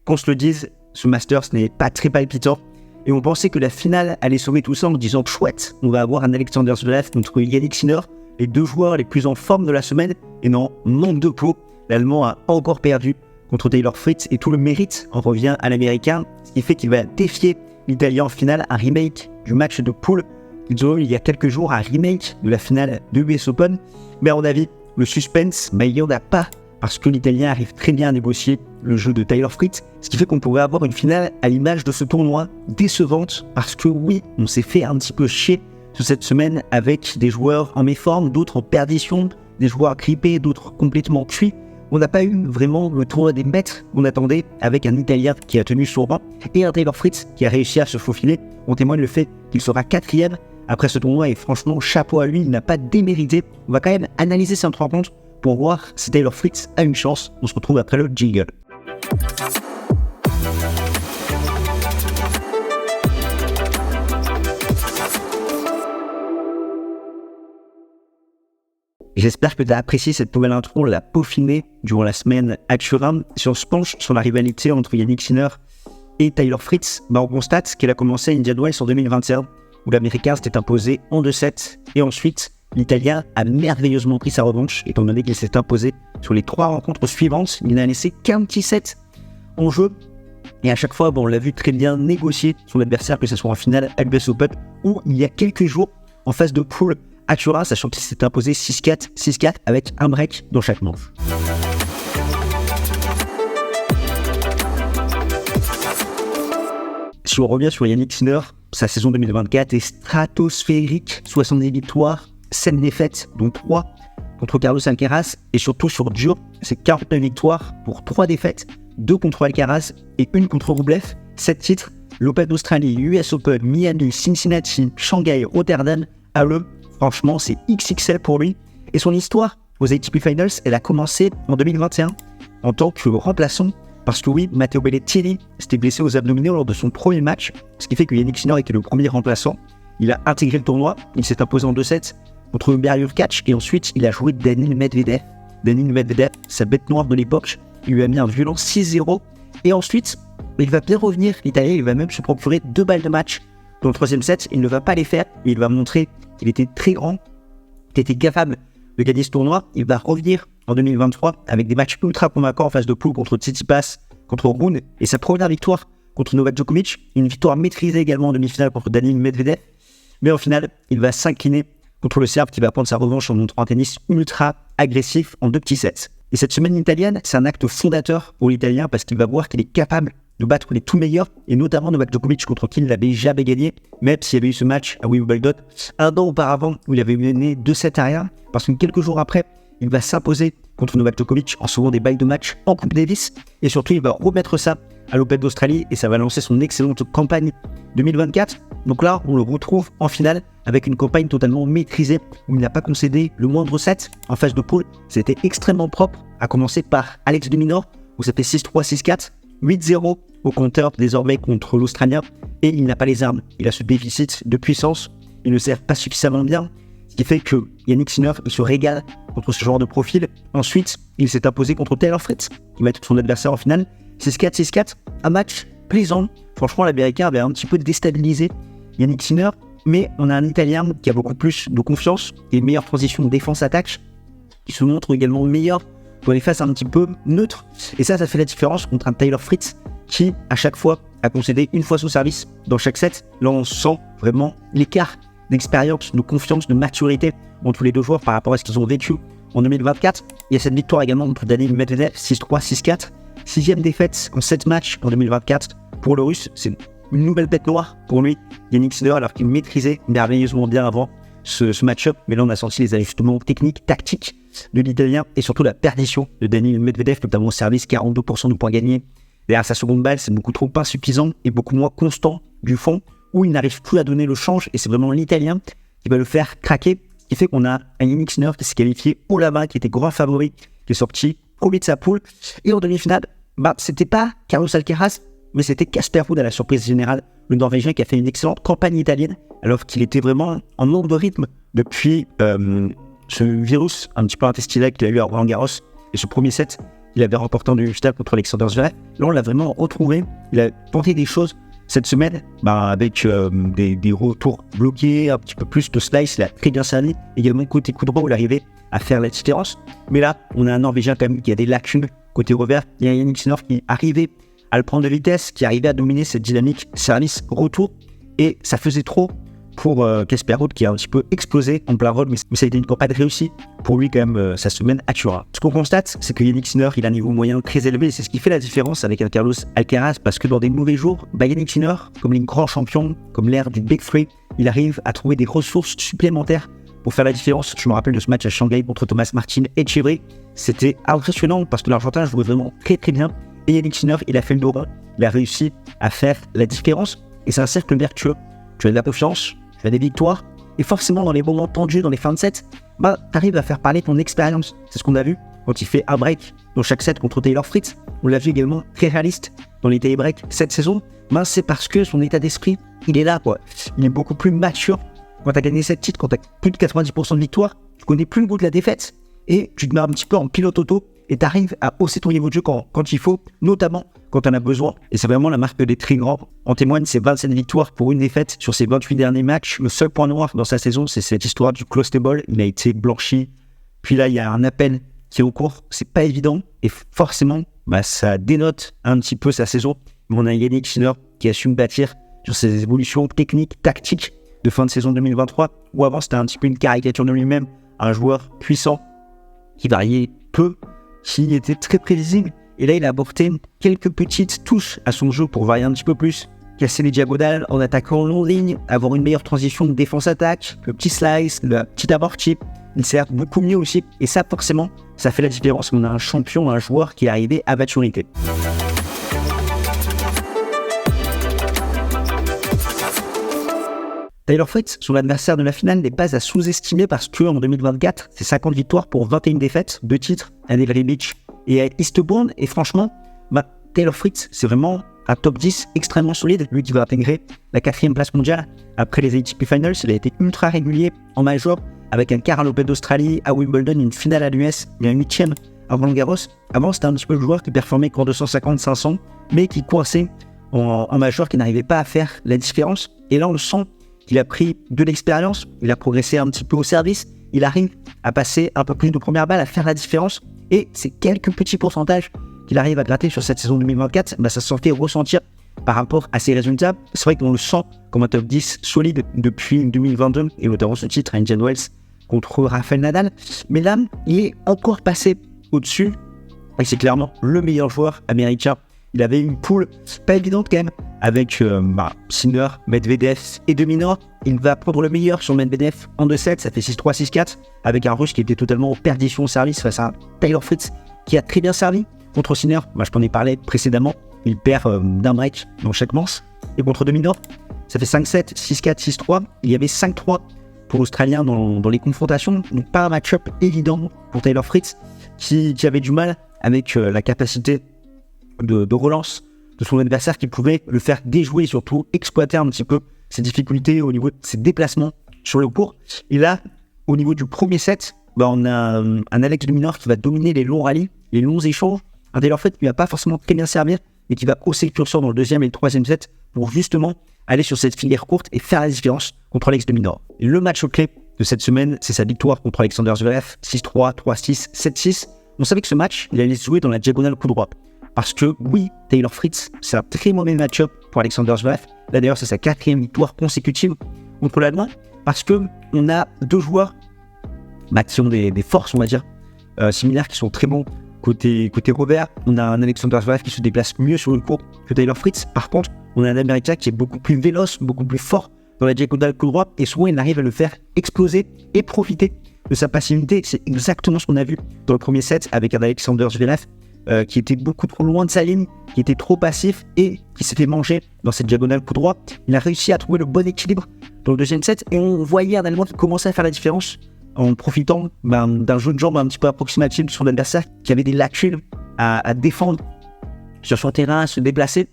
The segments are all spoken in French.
Qu'on se le dise, ce Masters n'est pas très palpitant. Et on pensait que la finale allait sauver tout ça en disant chouette, on va avoir un Alexander Zverev contre Jannik Sinner, les deux joueurs les plus en forme de la semaine. Et non, manque de peau, l'Allemand a encore perdu contre Taylor Fritz et tout le mérite en revient à l'Américain, ce qui fait qu'il va défier l'Italien en finale, un remake du match de poule qu'ils ont eu il y a quelques jours, un remake de la finale de l'US Open. Mais à mon avis, le suspense, il n'y en a pas, parce que l'Italien arrive très bien à négocier le jeu de Taylor Fritz, ce qui fait qu'on pourrait avoir une finale à l'image de ce tournoi décevante, parce que oui, on s'est fait un petit peu chier sur cette semaine avec des joueurs en méforme, d'autres en perdition, des joueurs grippés, d'autres complètement cuits. On n'a pas eu vraiment le tournoi des maîtres qu'on attendait, avec un Italien qui a tenu son rang et un Taylor Fritz qui a réussi à se faufiler. On témoigne le fait qu'il sera 4e après ce tournoi et franchement, chapeau à lui, il n'a pas démérité. On va quand même analyser cette rencontre pour voir si Taylor Fritz a une chance. On se retrouve après le jingle. J'espère que tu as apprécié cette nouvelle intro, on l'a peaufinée durant la semaine à Turin. Si on se penche sur la rivalité entre Jannik Sinner et Taylor Fritz, on constate qu'elle a commencé à Indian Wells en 2021, où l'Américain s'était imposé en 2-7, et ensuite l'Italien a merveilleusement pris sa revanche, étant donné qu'il s'est imposé sur les 3 rencontres suivantes. Il n'a laissé qu'un petit set en jeu, et à chaque fois, on l'a vu très bien négocier son adversaire, que ce soit en finale à l'US Open, ou il y a quelques jours, en phase de poule à Turin, sachant qu'il s'est imposé 6-4, 6-4 avec un break dans chaque manche. Si on revient sur Jannik Sinner, sa saison 2024 est stratosphérique, 70 victoires, 7 défaites, dont 3 contre Carlos Alcaraz, et surtout sur dur, c'est 49 victoires pour 3 défaites, 2 contre Alcaraz et 1 contre Rublev, 7 titres, l'Open d'Australie, US Open, Miami, Cincinnati, Shanghai, Rotterdam, Halle. Franchement, c'est XXL pour lui. Et son histoire aux ATP Finals, elle a commencé en 2021 en tant que remplaçant. Parce que oui, Matteo Berrettini s'était blessé aux abdominaux lors de son premier match. Ce qui fait que Jannik Sinner était le premier remplaçant. Il a intégré le tournoi. Il s'est imposé en 2-7 contre Hubert Hurkacz. Et ensuite, il a joué Daniil Medvedev. Daniil Medvedev, sa bête noire de l'époque. Il lui a mis un violent 6-0. Et ensuite, il va bien revenir. L'Italien, il va même se procurer 2 balles de match. Dans le 3e set, il ne va pas les faire. Mais il va montrer qu'il était très grand, qu'il était capable de gagner ce tournoi. Il va revenir en 2023 avec des matchs ultra convaincants en phase de poule contre Tsitsipas, contre Rune, et sa première victoire contre Novak Djokovic, une victoire maîtrisée également en demi-finale contre Daniil Medvedev. Mais en finale, il va s'incliner contre le Serbe qui va prendre sa revanche en montrant un tennis ultra agressif en 2 petits sets. Et cette semaine italienne, c'est un acte fondateur pour l'Italien parce qu'il va voir qu'il est capable de battre les tout meilleurs, et notamment Novak Djokovic contre qui il n'avait jamais gagné, même s'il y avait eu ce match à Wimbledon un an auparavant où il avait mené 2-7 à rien, parce que quelques jours après, il va s'imposer contre Novak Djokovic en sauvant des balles de match en Coupe Davis, et surtout il va remettre ça à l'Open d'Australie, et ça va lancer son excellente campagne 2024. Donc là, on le retrouve en finale avec une campagne totalement maîtrisée, où il n'a pas concédé le moindre set en phase de poule. C'était extrêmement propre, à commencer par Alex de Minaur, où ça fait 6-3, 6-4, 8-0 au compteur désormais contre l'Australien, et il n'a pas les armes. Il a ce déficit de puissance, il ne sert pas suffisamment bien, ce qui fait que Jannik Sinner il se régale contre ce genre de profil. Ensuite, il s'est imposé contre Taylor Fritz, qui va être son adversaire en finale, 6-4, 6-4, un match plaisant. Franchement, l'Américain avait un petit peu déstabilisé Jannik Sinner, mais on a un Italien qui a beaucoup plus de confiance et une meilleure transition défense-attaque, qui se montre également meilleur dans les phases un petit peu neutres. Et ça fait la différence contre un Taylor Fritz qui, à chaque fois, a concédé une fois son service dans chaque set. Là, on sent vraiment l'écart d'expérience, de confiance, de maturité entre les deux joueurs par rapport à ce qu'ils ont vécu en 2024. Il y a cette victoire également contre Daniil Medvedev, 6-3, 6-4. 6e défaite en 7 matchs en 2024 pour le Russe. C'est une nouvelle bête noire pour lui, Jannik Sinner, alors qu'il maîtrisait merveilleusement bien avant ce match-up. Mais là, on a senti les ajustements techniques, tactiques de l'Italien et surtout la perdition de Daniil Medvedev, notamment au service, 42% de points gagnés. Derrière sa seconde balle, c'est beaucoup trop insuffisant et beaucoup moins constant du fond, où il n'arrive plus à donner le change, et c'est vraiment l'Italien qui va le faire craquer, ce qui fait qu'on a un Jannik Sinner qui s'est qualifié haut là-bas, qui était grand favori, qui est sorti premier de sa poule, et en demi-finale, c'était pas Carlos Alcaraz, mais c'était Casper Ruud à la surprise générale, le Norvégien qui a fait une excellente campagne italienne, alors qu'il était vraiment en manque de rythme depuis ce virus un petit peu intestinal qu'il a eu à Roland Garros, et ce premier set il avait remporté en demi-finale contre Alexander Zverev. Là, on l'a vraiment retrouvé. Il a tenté des choses cette semaine, avec des retours bloqués, un petit peu plus de slice. Il a très bien servi. Également, côté coup de droit, où il arrivait à faire la différence. Mais là, on a un Norvégien quand même qui a des lacunes côté revers. Il y a Jannik Sinner qui arrivait à le prendre de vitesse, qui arrivait à dominer cette dynamique service-retour. Et ça faisait trop pour Casper Ruud qui a un petit peu explosé en plein rôle, mais ça a été une campagne réussie pour lui quand même sa semaine à Turin. Ce qu'on constate, c'est que Jannik Sinner, il a un niveau moyen très élevé, et c'est ce qui fait la différence avec un Carlos Alcaraz, parce que dans des mauvais jours, Jannik Sinner, comme les grands champions, comme l'ère du Big Three, il arrive à trouver des ressources supplémentaires pour faire la différence. Je me rappelle de ce match à Shanghai contre Thomas Martin et Chevry. C'était impressionnant parce que l'Argentin jouait vraiment très très bien. Et Jannik Sinner, il a fait le dos rond. Il a réussi à faire la différence. Et c'est un cercle vertueux. Tu as de la confiance, tu as des victoires. Et forcément, dans les moments tendus, dans les fins de set, tu arrives à faire parler ton expérience. C'est ce qu'on a vu quand il fait un break dans chaque set contre Taylor Fritz. On l'a vu également très réaliste dans les tie-breaks cette saison. C'est parce que son état d'esprit, il est là, quoi. Il est beaucoup plus mature. Quand tu as gagné cette titre, quand tu as plus de 90% de victoire, tu connais plus le goût de la défaite et tu te mets un petit peu en pilote auto et tu arrives à hausser ton niveau de jeu quand il faut, notamment quand tu en as besoin. Et c'est vraiment la marque des très grands. En témoigne ses 27 victoires pour une défaite sur ses 28 derniers matchs. Le seul point noir dans sa saison, c'est cette histoire du close table. Il a été blanchi. Puis là, il y a un appel qui est au cours. C'est pas évident et forcément, ça dénote un petit peu sa saison. Mais on a Jannik Sinner qui a su me bâtir sur ses évolutions techniques, tactiques de fin de saison 2023, où avant c'était un petit peu une caricature de lui-même, un joueur puissant, qui variait peu, qui était très prévisible, et là il a apporté quelques petites touches à son jeu pour varier un petit peu plus, casser les diagonales en attaquant en longue ligne, avoir une meilleure transition de défense-attaque, le petit slice, le petit amorti, il sert beaucoup mieux aussi, et ça forcément, ça fait la différence. On a un champion, un joueur qui est arrivé à maturité. Taylor Fritz, son adversaire de la finale, n'est pas à sous-estimer parce qu'en 2024, c'est 50 victoires pour 21 défaites, 2 titres à Delray Beach et à Eastbourne. Et franchement, Taylor Fritz, c'est vraiment un top 10 extrêmement solide. Lui qui va intégrer la 4e place mondiale après les ATP Finals. Il a été ultra régulier en major avec un quart à l'Open d'Australie, à Wimbledon, une finale à l'US et un 8e à Roland-Garros. Avant, c'était un petit peu le joueur qui performait qu'en 250-500, mais qui coinçait en major, qui n'arrivait pas à faire la différence. Et là, on le sent. Il a pris de l'expérience, il a progressé un petit peu au service, il arrive à passer un peu plus de première balle, à faire la différence, et ces quelques petits pourcentages qu'il arrive à gratter sur cette saison 2024, ça se fait ressentir par rapport à ses résultats. C'est vrai qu'on le sent comme un top 10 solide depuis 2022, et notamment ce titre à Indian Wells contre Rafael Nadal, mais là, il est encore passé au-dessus, et c'est clairement le meilleur joueur américain. Il avait une poule pas évidente quand même, avec Sinner, Medvedev et Dominor. Il va prendre le meilleur sur Medvedev en 2-7, ça fait 6-3, 6-4, avec un Russe qui était totalement en perdition au service face à Taylor Fritz, qui a très bien servi. Contre Sinner, je t'en ai parlé précédemment, il perd d'un break dans chaque manche. Et contre Dominor, ça fait 5-7, 6-4, 6-3. Il y avait 5-3 pour l'Australien dans les confrontations, donc pas un match-up évident pour Taylor Fritz, qui avait du mal avec la capacité de relance de son adversaire, qui pouvait le faire déjouer et surtout exploiter un petit peu ses difficultés au niveau de ses déplacements sur le court. Et là, au niveau du premier set, on a un Alex de Minaur qui va dominer les longs rallyes, les longs échanges. Un Taylor Fritz qui va pas forcément très bien servir, mais qui va hausser le curseur dans le deuxième et le troisième set pour justement aller sur cette filière courte et faire la différence contre Alex de Minaur. Et le match clé de cette semaine, c'est sa victoire contre Alexander Zverev, 6-3, 3-6, 7-6. On savait que ce match, il allait se jouer dans la diagonale coup droit. Parce que oui, Taylor Fritz, c'est un très mauvais match-up pour Alexander Zverev. Là d'ailleurs, c'est sa 4e victoire consécutive contre l'Allemand. Parce que on a deux joueurs qui ont des forces, on va dire, similaires, qui sont très bons côté revers. On a un Alexander Zverev qui se déplace mieux sur le court que Taylor Fritz. Par contre, on a un Américain qui est beaucoup plus véloce, beaucoup plus fort dans la diagonale coup droit. Et souvent, il arrive à le faire exploser et profiter de sa passivité. C'est exactement ce qu'on a vu dans le premier set avec un Alexander Zverev qui était beaucoup trop loin de sa ligne, qui était trop passif et qui s'est fait manger dans cette diagonale coup droit. Il a réussi à trouver le bon équilibre dans le deuxième set et on voyait un Allemand qui commençait à faire la différence en profitant d'un jeu de jambes un petit peu approximatif de son adversaire qui avait des lacunes à défendre sur son terrain, à se déplacer.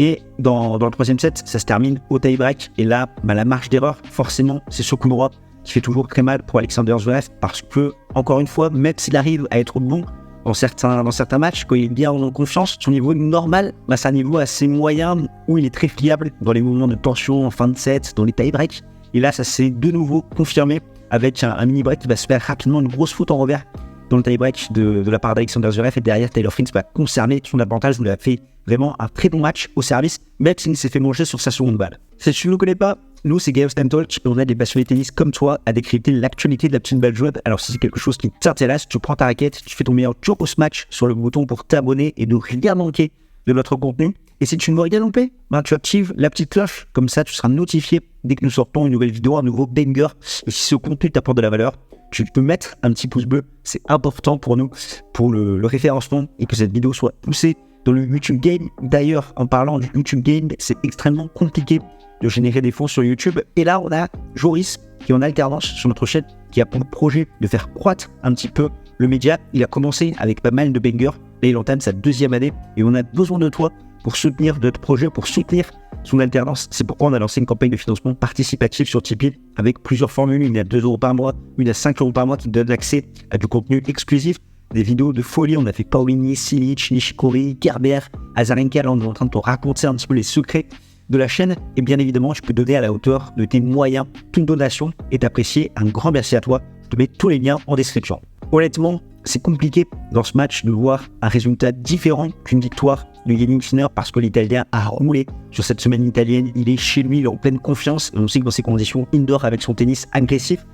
Et dans le troisième set, ça se termine au tie-break. Et là, la marge d'erreur, forcément, c'est ce coup droit qui fait toujours très mal pour Alexander Zverev parce que, encore une fois, même s'il arrive à être bon dans certains matchs, quand il est bien en confiance. Son niveau normal, c'est un niveau assez moyen où il est très fiable dans les moments de tension, en fin de set, dans les tie-breaks. Et là, ça s'est de nouveau confirmé avec un mini-break qui va se faire rapidement, une grosse faute en revers dans le tie-break de la part d'Alexander Zverev. Et derrière, Taylor Fritz va concerner son avantage. Il a fait vraiment un très bon match au service, même s'il s'est fait manger sur sa seconde balle. Si tu ne nous connais pas, nous, c'est Gaël Stentalk, on aide des passionnés de tennis comme toi à décrypter l'actualité de la petite balle jouable. Alors, si c'est quelque chose qui t'intéresse, tu prends ta raquette, tu fais ton meilleur tour au match sur le bouton pour t'abonner et ne rien manquer de notre contenu. Et si tu ne veux rien louper, tu actives la petite cloche, comme ça tu seras notifié dès que nous sortons une nouvelle vidéo, un nouveau banger. Et si ce contenu t'apporte de la valeur, tu peux mettre un petit pouce bleu, c'est important pour nous, pour le référencement et que cette vidéo soit poussée dans le YouTube Game. D'ailleurs, en parlant du YouTube Game, c'est extrêmement compliqué de générer des fonds sur YouTube. Et là, on a Joris qui est en alternance sur notre chaîne, qui a pour projet de faire croître un petit peu le média. Il a commencé avec pas mal de bangers, et il entame sa 2e année. Et on a besoin de toi pour soutenir notre projet, pour soutenir son alternance. C'est pourquoi on a lancé une campagne de financement participatif sur Tipeee avec plusieurs formules. Une à 2 € par mois, une à 5 € par mois qui donne accès à du contenu exclusif, des vidéos de folie. On a fait Paolini, Silic, Nishikori, Kerber, Azarenka. Là, on est en train de te raconter un petit peu les secrets de la chaîne. Et bien évidemment, je peux donner à la hauteur de tes moyens. Toute donation est appréciée. Un grand merci à toi. Je te mets tous les liens en description. Honnêtement, c'est compliqué dans ce match de voir un résultat différent qu'une victoire de Yannick Sinner parce que l'Italien a roulé sur cette semaine italienne. Il est chez lui, il est en pleine confiance. Et on sait que dans ces conditions indoor avec son tennis agressif,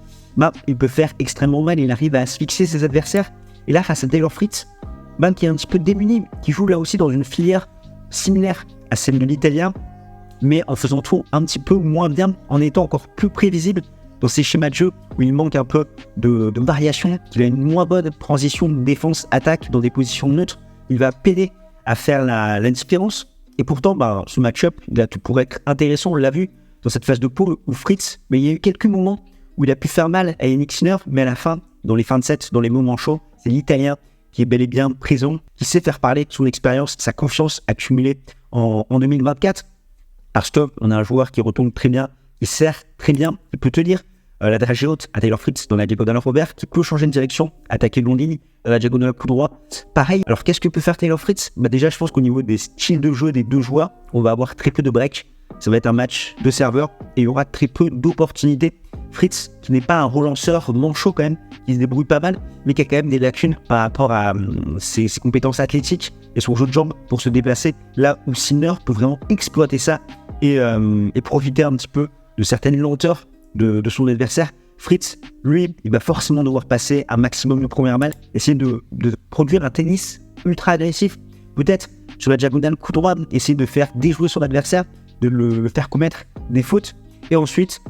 il peut faire extrêmement mal. Il arrive à asphyxier ses adversaires. Et là, face à Taylor Fritz, qui est un petit peu démuni, qui joue là aussi dans une filière similaire à celle de l'Italien, mais en faisant tout un petit peu moins bien, en étant encore plus prévisible dans ses schémas de jeu où il manque un peu de variation, qu'il a une moins bonne transition défense-attaque dans des positions neutres. Il va peiner à faire la différence. Et pourtant, ce match-up, il a tout pour être intéressant. On l'a vu dans cette phase de poule où Fritz, mais il y a eu quelques moments où il a pu faire mal à Yannick Sinner, mais à la fin, dans les fins de set, dans les moments chauds, c'est l'Italien qui est bel et bien présent, qui sait faire parler de son expérience, de sa confiance accumulée en 2024. Parce qu'on a un joueur qui retourne très bien, il sert très bien, il peut tenir la dragée haute à Taylor Fritz dans la diagonale Robert, qui peut changer de direction, attaquer de long ligne, la diagonale coup droit. Pareil, alors qu'est-ce que peut faire Taylor Fritz ? Déjà, je pense qu'au niveau des styles de jeu des deux joueurs, on va avoir très peu de break. Ça va être un match de serveurs et il y aura très peu d'opportunités. Fritz, qui n'est pas un relanceur manchot quand même, qui se débrouille pas mal, mais qui a quand même des lacunes par rapport à ses compétences athlétiques et son jeu de jambes pour se déplacer, là où Sinner peut vraiment exploiter ça et profiter un petit peu de certaines lenteurs de son adversaire. Fritz, lui, il va forcément devoir passer un maximum de première balle, essayer de produire un tennis ultra agressif, peut-être sur la diagonale coup droit, essayer de faire déjouer son adversaire, de le faire commettre des fautes, et ensuite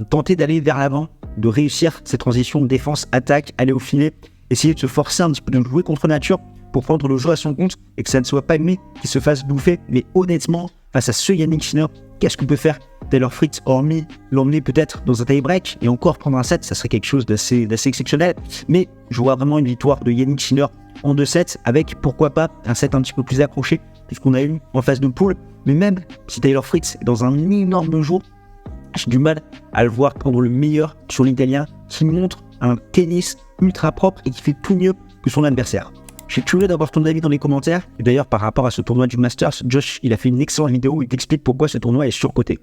tenter d'aller vers l'avant, de réussir cette transition défense-attaque, aller au filet, essayer de se forcer un petit peu de jouer contre nature pour prendre le jeu à son compte et que ça ne soit pas lui qui se fasse bouffer. Mais honnêtement, face à ce Yannick Sinner, qu'est-ce que peut faire Taylor Fritz, hormis l'emmener peut-être dans un tie-break et encore prendre un set, ça serait quelque chose d'assez exceptionnel. Mais je vois vraiment une victoire de Yannick Sinner en 2 sets avec, pourquoi pas, un set un petit peu plus accroché puisqu'on a eu en phase de poule. Mais même si Taylor Fritz est dans un énorme jour, j'ai du mal à le voir prendre le meilleur sur l'Italien qui montre un tennis ultra propre et qui fait tout mieux que son adversaire. Je suis curieux d'avoir ton avis dans les commentaires. Et d'ailleurs, par rapport à ce tournoi du Masters, Josh, il a fait une excellente vidéo où il t'explique pourquoi ce tournoi est surcoté.